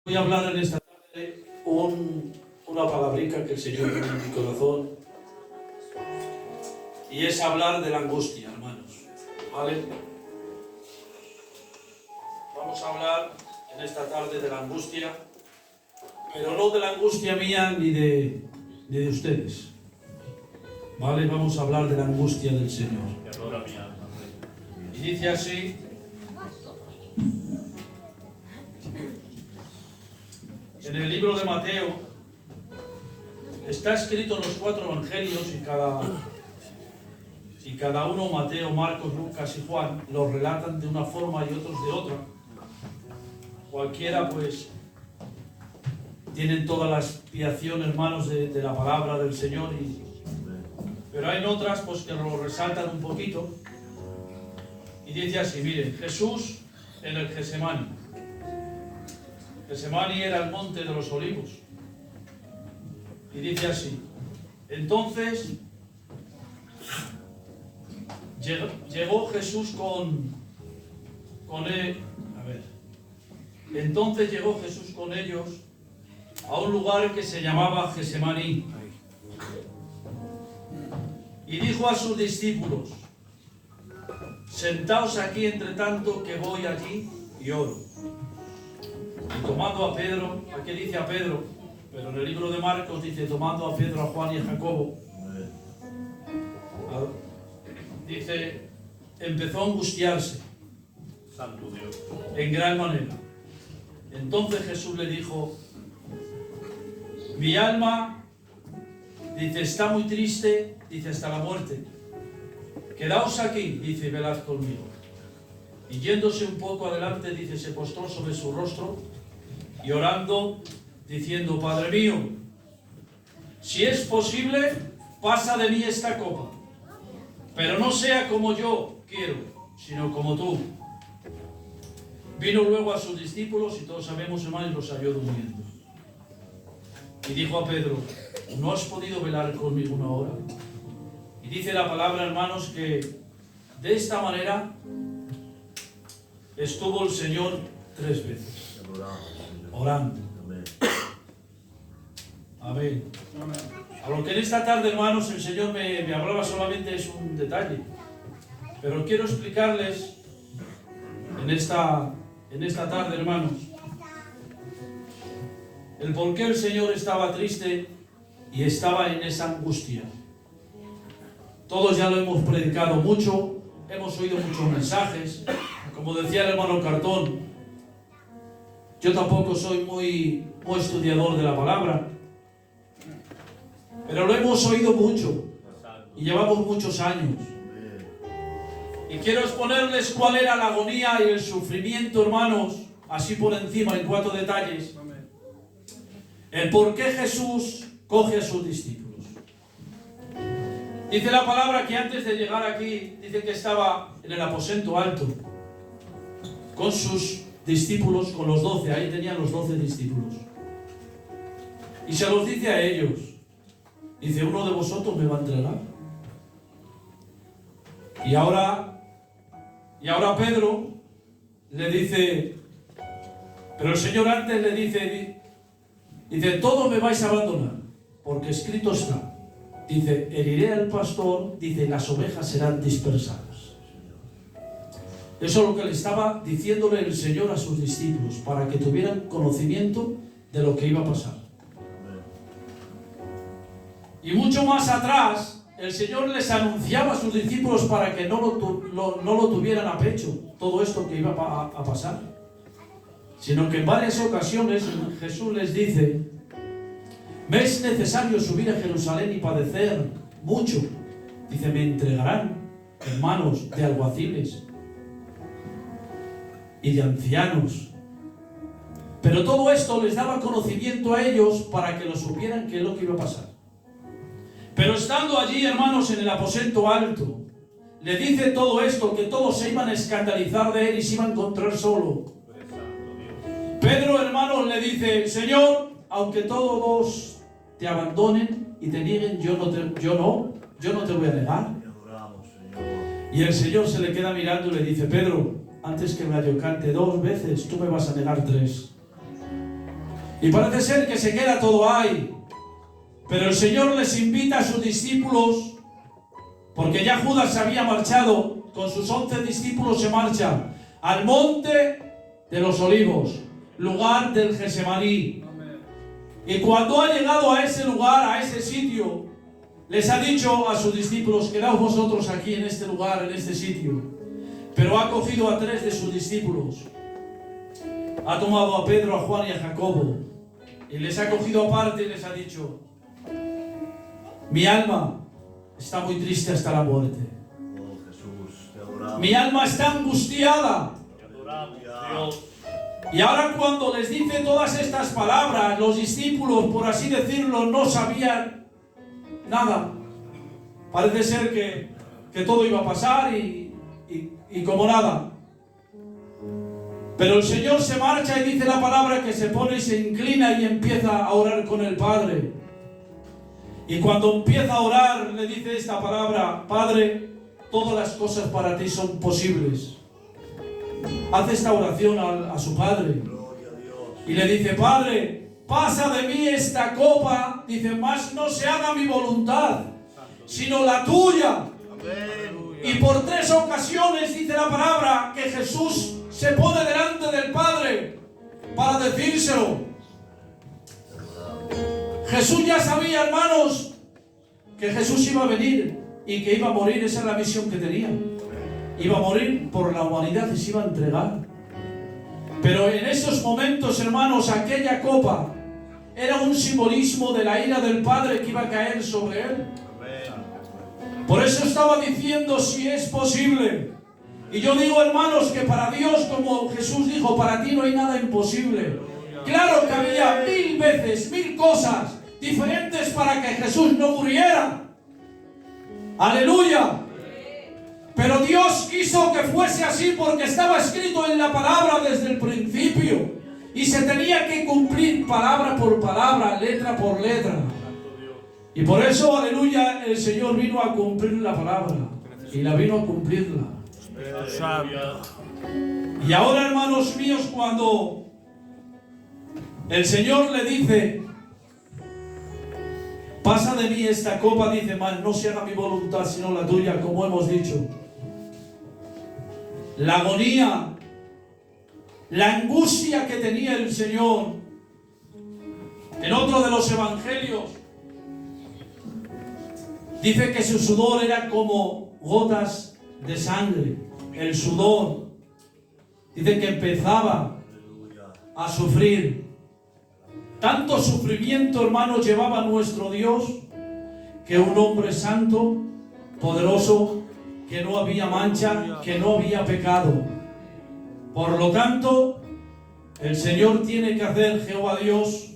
Voy a hablar en esta tarde una palabrica que el Señor pone en mi corazón, y es hablar de la angustia, hermanos. ¿Vale? Vamos a hablar en esta tarde de la angustia, pero no de la angustia mía ni de ustedes. ¿Vale? Vamos a hablar de la angustia del Señor. Y dice así: en el libro de Mateo está escrito los 4 evangelios, y cada uno, Mateo, Marcos, Lucas y Juan, los relatan de una forma y otros de otra. Cualquiera, pues, tienen toda la expiación, hermanos, de la palabra del Señor, pero hay otras, pues, que lo resaltan un poquito. Y dice así, miren: Jesús en el Getsemaní. Getsemaní era el monte de los olivos. Y dice así: entonces llegó Jesús Entonces llegó Jesús con ellos a un lugar que se llamaba Getsemaní. Y dijo a sus discípulos: sentaos aquí entre tanto que voy allí y oro. Y tomando a Pedro, aquí dice a Pedro, pero en el libro de Marcos dice tomando a Pedro, a Juan y a Jacobo, dice, empezó a angustiarse, Santo Dios, en gran manera. Entonces Jesús le dijo: mi alma, dice, está muy triste, dice, hasta la muerte. Quedaos aquí, dice, velad conmigo. Y yéndose un poco adelante, dice, se postró sobre su rostro y orando, diciendo: Padre mío, si es posible, pasa de mí esta copa, pero no sea como yo quiero, sino como tú. Vino luego a sus discípulos, y todos sabemos, hermanos, y los halló durmiendo. Y dijo a Pedro: ¿no has podido velar conmigo una hora? Y dice la palabra, hermanos, que de esta manera estuvo el Señor 3 veces orando. Amén. A lo que en esta tarde, hermanos, el Señor me hablaba solamente es un detalle, pero quiero explicarles en esta tarde, hermanos, el por qué el Señor estaba triste y estaba en esa angustia. Todos ya lo hemos predicado mucho, hemos oído muchos mensajes. Como decía el hermano Cartón, yo tampoco soy muy estudiador de la palabra, pero lo hemos oído mucho y llevamos muchos años. Y quiero exponerles cuál era la agonía y el sufrimiento, hermanos, así por encima, en 4 detalles. El por qué Jesús coge a sus discípulos. Dice la palabra que antes de llegar aquí, dice que estaba en el aposento alto con sus discípulos, con los 12, ahí tenían los 12 discípulos. Y se los dice a ellos, dice: uno de vosotros me va a entregar. Y ahora Pedro le dice, pero el Señor antes le dice, todos me vais a abandonar, porque escrito está, dice, heriré al pastor, dice, las ovejas serán dispersadas. Eso es lo que le estaba diciéndole el Señor a sus discípulos, para que tuvieran conocimiento de lo que iba a pasar. Y mucho más atrás, el Señor les anunciaba a sus discípulos para que no lo tuvieran a pecho, todo esto que iba a pasar. Sino que en varias ocasiones Jesús les dice: me es necesario subir a Jerusalén y padecer mucho. Dice: me entregarán en manos de alguaciles y de ancianos. Pero todo esto les daba conocimiento a ellos para que lo supieran qué es lo que iba a pasar. Pero estando allí, hermanos, en el aposento alto, le dice todo esto, que todos se iban a escandalizar de él y se iban a encontrar solo. Pedro, hermanos, le dice: Señor, aunque todos te abandonen y te nieguen, yo no te voy a negar. Y el Señor se le queda mirando y le dice: Pedro, antes que me cante 2 veces, tú me vas a negar 3. Y parece ser que se queda todo ahí. Pero el Señor les invita a sus discípulos, porque ya Judas se había marchado, con sus 11 discípulos se marchan al monte de los olivos, lugar del Getsemaní. Y cuando ha llegado a ese lugar, a ese sitio, les ha dicho a sus discípulos: quedaos vosotros aquí en este lugar, en este sitio. Pero ha cogido a 3 de sus discípulos, ha tomado a Pedro, a Juan y a Jacobo, y les ha cogido aparte y les ha dicho: mi alma está muy triste hasta la muerte. Oh, Jesús, te adoramos. Mi alma está angustiada. Te adoramos, Dios. Y ahora cuando les dice todas estas palabras, los discípulos, por así decirlo, no sabían nada. Parece ser que todo iba a pasar y como nada. Pero el Señor se marcha y dice la palabra que se pone y se inclina y empieza a orar con el Padre. Y cuando empieza a orar, le dice esta palabra: Padre, todas las cosas para ti son posibles. Hace esta oración a su Padre. Y le dice: Padre, pasa de mí esta copa. Dice: mas no se haga mi voluntad, sino la tuya. Y por 3 ocasiones dice la palabra que Jesús se pone delante del Padre para decírselo. Jesús ya sabía, hermanos, que Jesús iba a venir y que iba a morir. Esa es la misión que tenía. Iba a morir por la humanidad y se iba a entregar. Pero en esos momentos, hermanos, aquella copa era un simbolismo de la ira del Padre que iba a caer sobre él. Por eso estaba diciendo: si es posible. Y yo digo, hermanos, que para Dios, como Jesús dijo, para ti no hay nada imposible. Claro que había 1000 veces, 1000 cosas diferentes para que Jesús no muriera. Aleluya. Pero Dios quiso que fuese así porque estaba escrito en la palabra desde el principio. Y se tenía que cumplir palabra por palabra, letra por letra. Y por eso, aleluya, el Señor vino a cumplir la palabra. Y la vino a cumplirla. Y ahora, hermanos míos, cuando el Señor le dice: pasa de mí esta copa, dice: mas no se haga mi voluntad sino la tuya, como hemos dicho. La agonía, la angustia que tenía el Señor. En otro de los evangelios dice que su sudor era como gotas de sangre. El sudor. Dice que empezaba a sufrir. Tanto sufrimiento, hermanos, llevaba nuestro Dios, que un hombre santo, poderoso, que no había mancha, que no había pecado. Por lo tanto, el Señor tiene que hacer, Jehová Dios,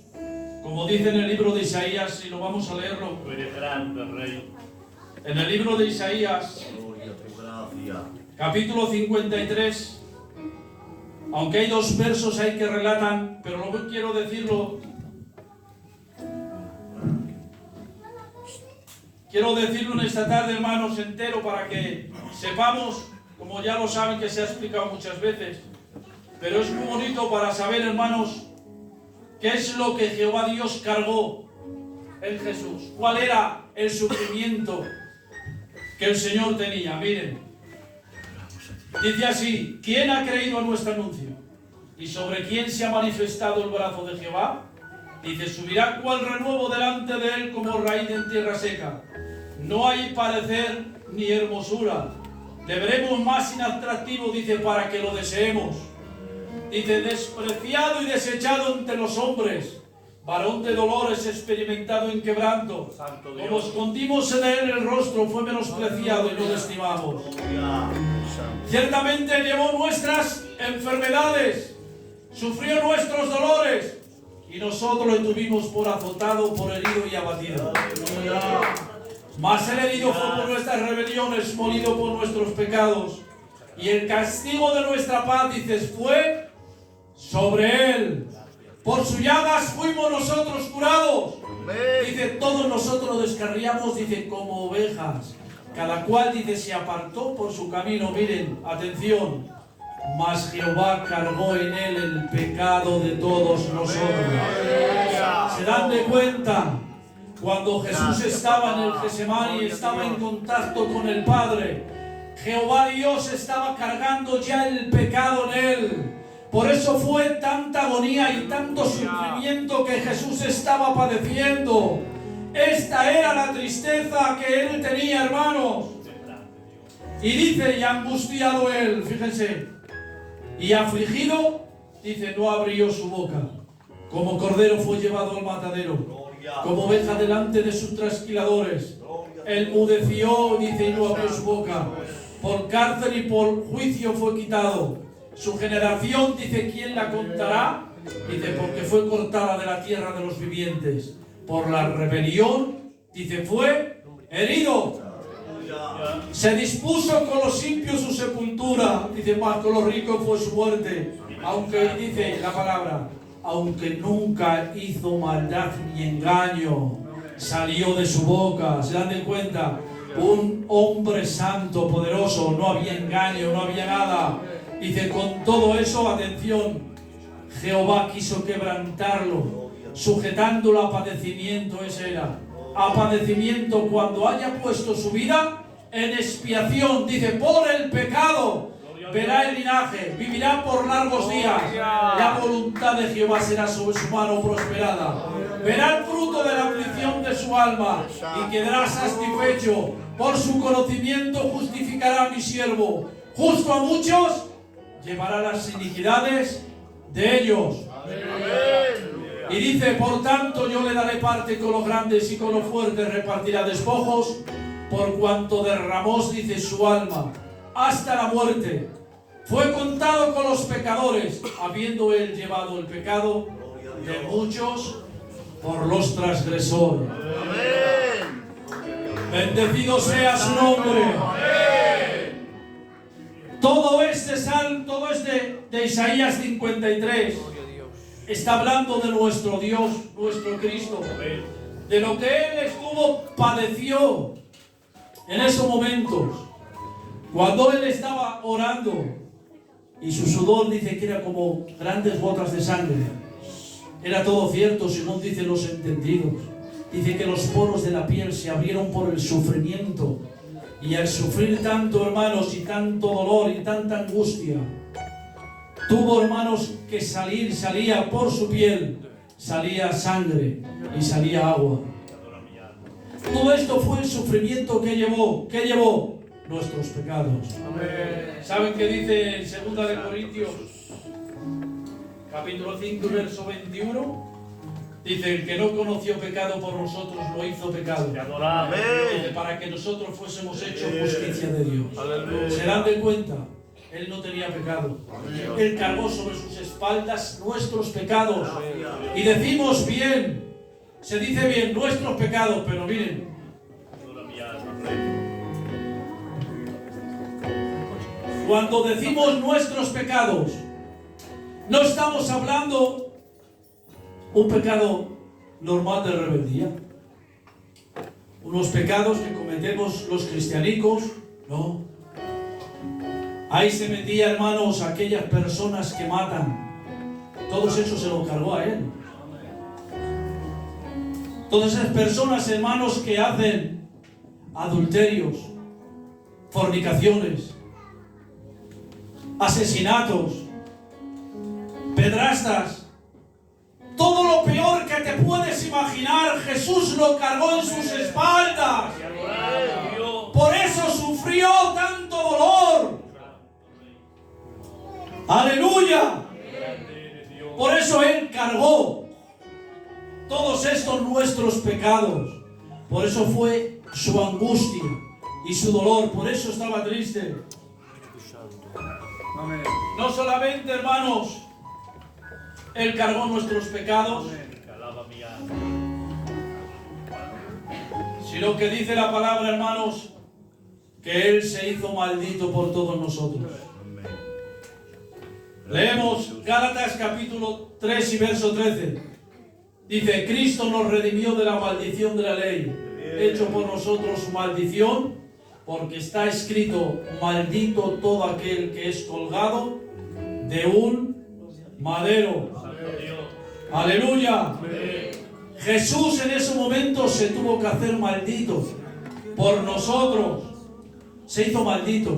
como dice en el libro de Isaías, y lo vamos a leerlo. Tú eres grande, Rey. En el libro de Isaías, Gloria a tu gracia. capítulo 53, aunque hay 2 versos ahí que relatan, pero lo que quiero decirlo, en esta tarde, hermanos, entero, para que sepamos, como ya lo saben, que se ha explicado muchas veces, pero es muy bonito para saber, hermanos, qué es lo que Jehová Dios cargó en Jesús, cuál era el sufrimiento que el Señor tenía. Miren, dice así: ¿quién ha creído a nuestro anuncio? ¿Y sobre quién se ha manifestado el brazo de Jehová? Dice: subirá cual renuevo delante de él como raíz en tierra seca. No hay parecer ni hermosura. Le veremos más inatractivo, dice, para que lo deseemos. Dice: despreciado y desechado entre los hombres, varón de dolores, experimentado en quebranto. Como escondimos en él el rostro, fue menospreciado y no lo estimamos. Ciertamente llevó nuestras enfermedades, sufrió nuestros dolores, y nosotros le tuvimos por azotado, por herido y abatido. Mas el herido fue por nuestras rebeliones, molido por nuestros pecados. Y el castigo de nuestra paz, dices, fue sobre él. Por sus llagas fuimos nosotros curados. Dice, todos nosotros descarriamos, dice, como ovejas. Cada cual, dice, se apartó por su camino. Miren, atención. Mas Jehová cargó en él el pecado de todos nosotros. dan de cuenta, cuando Jesús estaba en el Getsemaní, estaba en contacto con el Padre, Jehová Dios estaba cargando ya el pecado en él. Por eso fue tanta agonía y tanto sufrimiento que Jesús estaba padeciendo. Esta era la tristeza que él tenía, hermanos. Y dice, y angustiado él, fíjense, y afligido, dice, no abrió su boca. Como cordero fue llevado al matadero, como oveja delante de sus trasquiladores. Él mudeció, dice, y no abrió su boca. Por cárcel y por juicio fue quitado. Su generación, dice, ¿quién la contará? Dice, porque fue cortada de la tierra de los vivientes. Por la rebelión, dice, fue herido. Se dispuso con los impios su sepultura, dice, más con los ricos fue su muerte. Aunque, dice la palabra, aunque nunca hizo maldad ni engaño, salió de su boca. ¿Se dan de cuenta? Un hombre santo, poderoso, no había engaño, no había nada. Dice, con todo eso, atención, Jehová quiso quebrantarlo, sujetándolo a padecimiento. Ese era, a padecimiento, cuando haya puesto su vida en expiación, dice, por el pecado. Verá el linaje, vivirá por largos días. La voluntad de Jehová será sobre su mano prosperada. Verá el fruto de la aflicción de su alma y quedará satisfecho. Por su conocimiento justificará a mi siervo. Justo a muchos llevará las iniquidades de ellos. Y dice, por tanto yo le daré parte con los grandes y con los fuertes repartirá despojos, por cuanto derramó, dice, su alma hasta la muerte. Fue contado con los pecadores, habiendo él llevado el pecado de muchos por los transgresores. Bendecido sea su nombre. Todo este salmo, todo este de Isaías 53 está hablando de nuestro Dios, nuestro Cristo, de lo que él padeció en esos momentos, cuando él estaba orando. Y su sudor, dice, que era como grandes gotas de sangre. Era todo cierto, según dicen los entendidos. Dice que los poros de la piel se abrieron por el sufrimiento. Y al sufrir tanto, hermanos, y tanto dolor y tanta angustia, tuvo, hermanos, que salía por su piel, salía sangre y salía agua. Todo esto fue el sufrimiento que llevó. ¿Qué llevó? Nuestros pecados. Amén. ¿Saben qué dice en 2 de Corintios, capítulo 5, verso 21? Dice, el que no conoció pecado por nosotros lo hizo pecado. Dice, para que nosotros fuésemos hechos justicia de Dios. Aleluya. Se dan de cuenta, él no tenía pecado. Él cargó sobre sus espaldas nuestros pecados. Y decimos bien, se dice bien, nuestros pecados, pero miren, cuando decimos nuestros pecados, no estamos hablando un pecado normal de rebeldía, unos pecados que cometemos los cristianicos, no. Ahí se metía, hermanos, aquellas personas que matan. Todo eso se lo cargó a él. Todas esas personas, hermanos, que hacen adulterios, fornicaciones, asesinatos, pedrastas, todo lo peor que te puedes imaginar, Jesús lo cargó en sus espaldas. Por eso sufrió tanto dolor. Aleluya. Por eso él cargó todos estos nuestros pecados. Por eso fue su angustia y su dolor. Por eso estaba triste. No solamente, hermanos, él cargó nuestros pecados, sino que dice la palabra, hermanos, que él se hizo maldito por todos nosotros. Leemos Gálatas capítulo 3 y verso 13. Dice, Cristo nos redimió de la maldición de la ley, hecho por nosotros maldición, porque está escrito, maldito todo aquel que es colgado de un madero. Aleluya. Jesús en ese momento se tuvo que hacer maldito por nosotros. Se hizo maldito.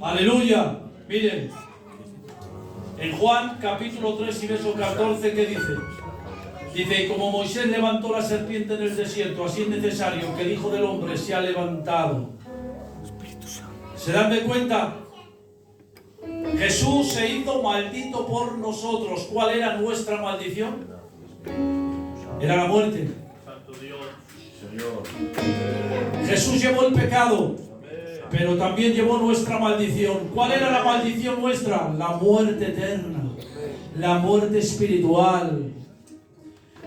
Aleluya. Miren, en Juan capítulo 3 y verso 14, ¿qué dice? Dice, y como Moisés levantó la serpiente en el desierto, así es necesario que el Hijo del Hombre sea levantado. ¿Se dan de cuenta? Jesús se hizo maldito por nosotros. ¿Cuál era nuestra maldición? Era la muerte. Santo Dios. Señor. Jesús llevó el pecado, pero también llevó nuestra maldición. ¿Cuál era la maldición nuestra? La muerte eterna, la muerte espiritual.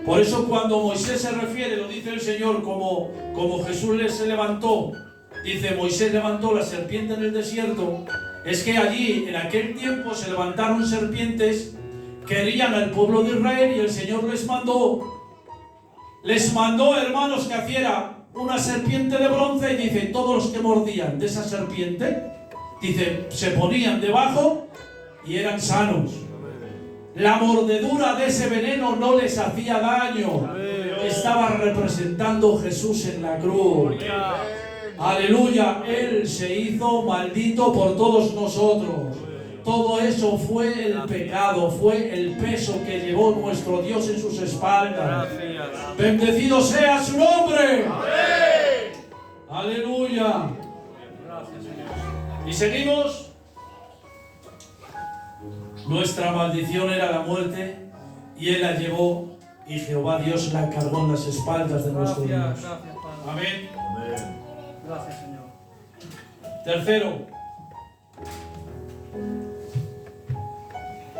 Por eso cuando Moisés se refiere, lo dice el Señor, como Jesús se levantó, dice Moisés levantó la serpiente en el desierto, es que allí en aquel tiempo se levantaron serpientes que herían al pueblo de Israel y el Señor les mandó, hermanos, que hiciera una serpiente de bronce y dice, todos los que mordían de esa serpiente, dice, se ponían debajo y eran sanos. La mordedura de ese veneno no les hacía daño. Estaba representando Jesús en la cruz. Aleluya, Él se hizo maldito por todos nosotros. Todo eso fue el pecado, fue el peso que llevó nuestro Dios en sus espaldas. Bendecido sea su nombre. Aleluya. Y seguimos. Nuestra maldición era la muerte y Él la llevó y Jehová Dios la cargó en las espaldas de nuestro Dios. Amén. Gracias, Señor. Tercero,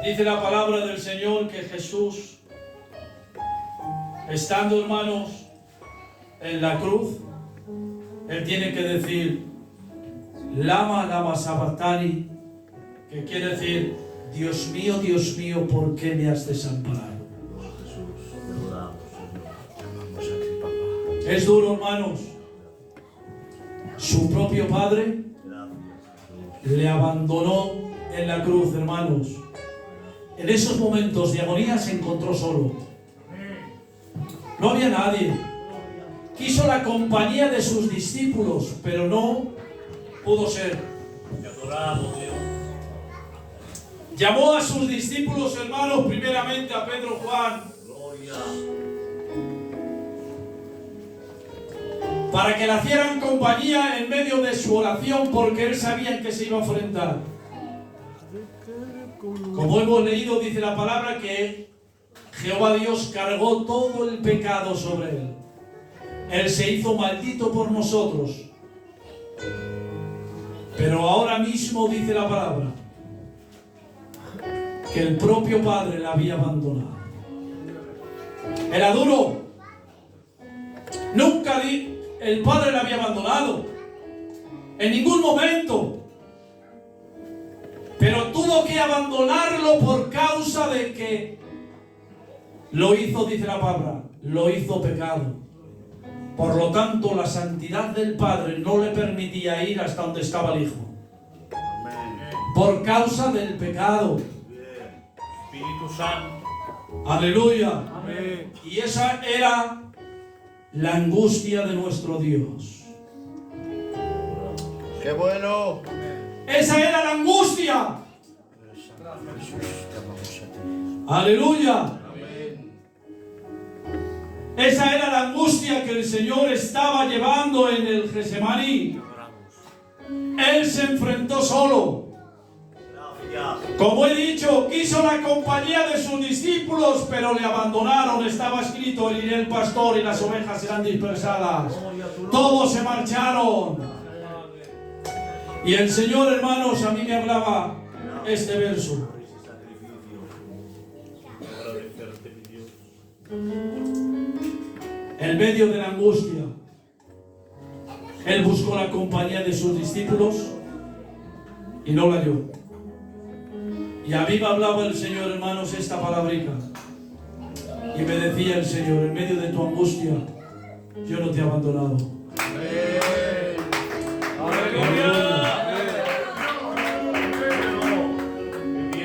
dice la palabra del Señor que Jesús, estando, hermanos, en la cruz, Él tiene que decir, Lama, lama sabachthani, que quiere decir, Dios mío, ¿por qué me has desamparado? Es duro, hermanos. Su propio Padre le abandonó en la cruz, hermanos. En esos momentos de agonía se encontró solo. No había nadie. Quiso la compañía de sus discípulos, pero no pudo ser. Te adoramos, Dios. Llamó a sus discípulos, hermanos, primeramente a Pedro, Juan, Gloria. para que le hicieran compañía en medio de su oración, porque él sabía que se iba a enfrentar. Como hemos leído, dice la palabra que Jehová Dios cargó todo el pecado sobre él. Él se hizo maldito por nosotros. Pero ahora mismo dice la palabra que el propio Padre la había abandonado. Era duro. Nunca el Padre la había abandonado. En ningún momento. Pero tuvo que abandonarlo por causa de que lo hizo, dice la palabra, lo hizo pecado. Por lo tanto, la santidad del Padre no le permitía ir hasta donde estaba el Hijo. Por causa del pecado. Espíritu Santo. Aleluya. Amén. Y esa era la angustia de nuestro Dios. ¡Qué bueno! Esa era la angustia. Aleluya. Esa era la angustia que el Señor estaba llevando en el Getsemaní. Él se enfrentó solo. Como he dicho, quiso la compañía de sus discípulos, pero le abandonaron. Estaba escrito, él iré el pastor y las ovejas serán dispersadas. Todos se marcharon. Y el Señor, hermanos, a mí me hablaba este verso. En medio de la angustia, Él buscó la compañía de sus discípulos y no la halló. Y a mí me hablaba el Señor, hermanos, esta palabrica. Y me decía el Señor, en medio de tu angustia, yo no te he abandonado.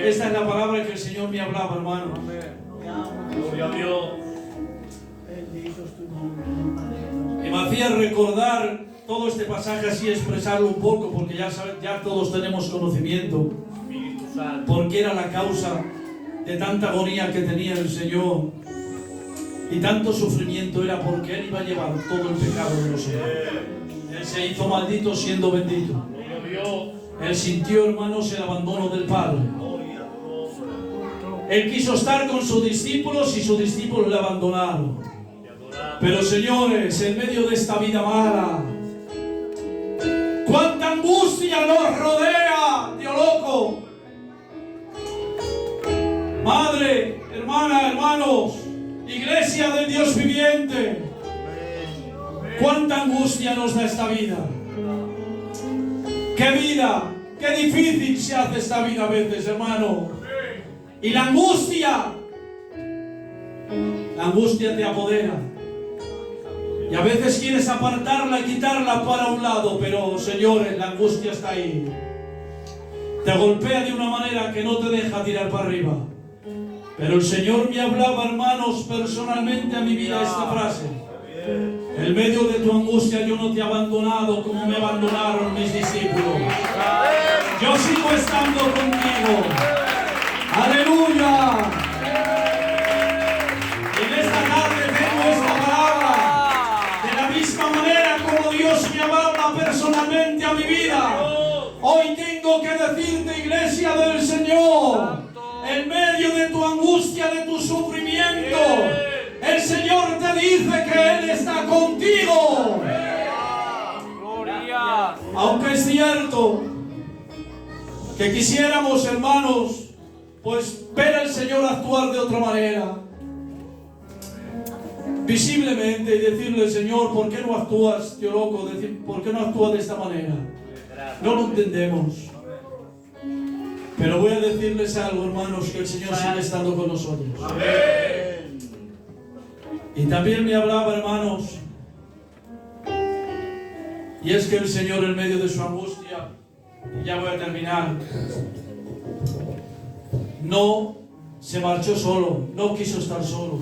Esta es la palabra que el Señor me hablaba, hermano. Gloria a Dios. Y me hacía recordar todo este pasaje así, expresarlo un poco, porque ya todos tenemos conocimiento, Espíritu Santo. porque era la causa de tanta agonía que tenía el Señor y tanto sufrimiento, era porque Él iba a llevar todo el pecado de los hombres. Él se hizo maldito siendo bendito. Gloria a Dios. Él sintió, hermanos, el abandono del Padre. Gloria a tu nombre. Él quiso estar con sus discípulos y sus discípulos le abandonaron. Te adoramos. Pero señores, en medio de esta vida mala, cuánta angustia nos rodea, Dios loco. Madre, hermana, hermanos, iglesia del Dios viviente, cuánta angustia nos da esta vida. Qué vida, qué difícil se hace esta vida a veces, hermano. Y la angustia te apodera. Y a veces quieres apartarla y quitarla para un lado, pero señores, la angustia está ahí. Te golpea de una manera que no te deja tirar para arriba. Pero el Señor me hablaba, hermanos, personalmente a mi vida esta frase. En medio de tu angustia yo no te he abandonado como me abandonaron mis discípulos. Yo sigo estando contigo. ¡Aleluya! En esta tarde tengo esta palabra. De la misma manera como Dios me habla personalmente a mi vida, hoy tengo que decirte, iglesia del Señor, en medio de tu angustia, de tu sufrimiento, el Señor te dice que Él está contigo. Aunque es cierto que quisiéramos, hermanos, pues ver al Señor actuar de otra manera, visiblemente, y decirle, Señor, ¿por qué no actúas, tío loco? ¿Por qué no actúas de esta manera? No lo entendemos. Pero voy a decirles algo, hermanos, que el Señor sigue estando con nosotros. Y también me hablaba, hermanos, y es que el Señor, en medio de su angustia, y ya voy a terminar, no se marchó solo, no quiso estar solo.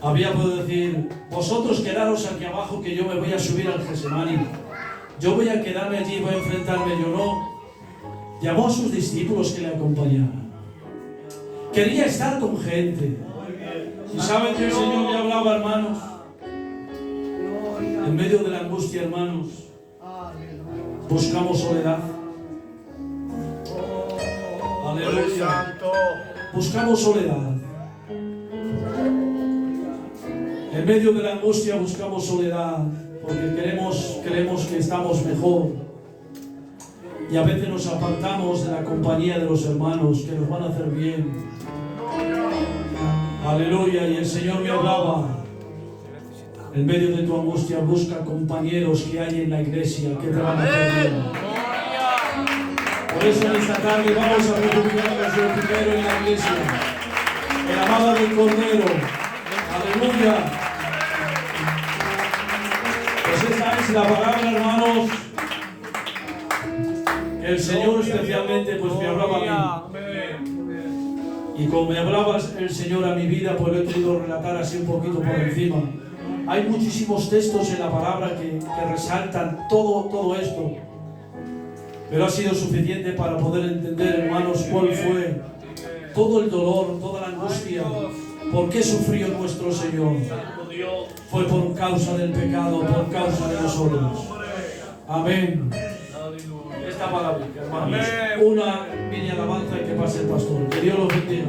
Había podido decir, vosotros quedaros aquí abajo que yo me voy a subir al Getsemaní. Yo voy a quedarme allí, voy a enfrentarme. Yo no. Llamó a sus discípulos que le acompañaran. Quería estar con gente. ¿Y saben que el Señor le hablaba, hermanos? En medio de la angustia, hermanos, buscamos soledad. Aleluya. Buscamos soledad. En medio de la angustia buscamos soledad, porque creemos que estamos mejor. Y a veces nos apartamos de la compañía de los hermanos que nos van a hacer bien. Aleluya. Y el Señor me hablaba. En medio de tu angustia busca compañeros que hay en la iglesia que te van a hacer bien. Por eso en esta tarde vamos a refugiarnos del primero en la iglesia, el amado del Cordero. Aleluya. Pues esta es la palabra, hermanos, que el Señor especialmente pues me hablaba a mí. Y como me hablaba el Señor a mi vida, pues lo he querido relatar así un poquito por encima. Hay muchísimos textos en la palabra que resaltan todo esto. Pero ha sido suficiente para poder entender, hermanos, cuál fue todo el dolor, toda la angustia. ¿Por qué sufrió nuestro Señor? Fue por causa del pecado, por causa de nosotros. Amén. Esta palabra, hermanos. Una mini alabanza y que pase el pastor. Que Dios los bendiga.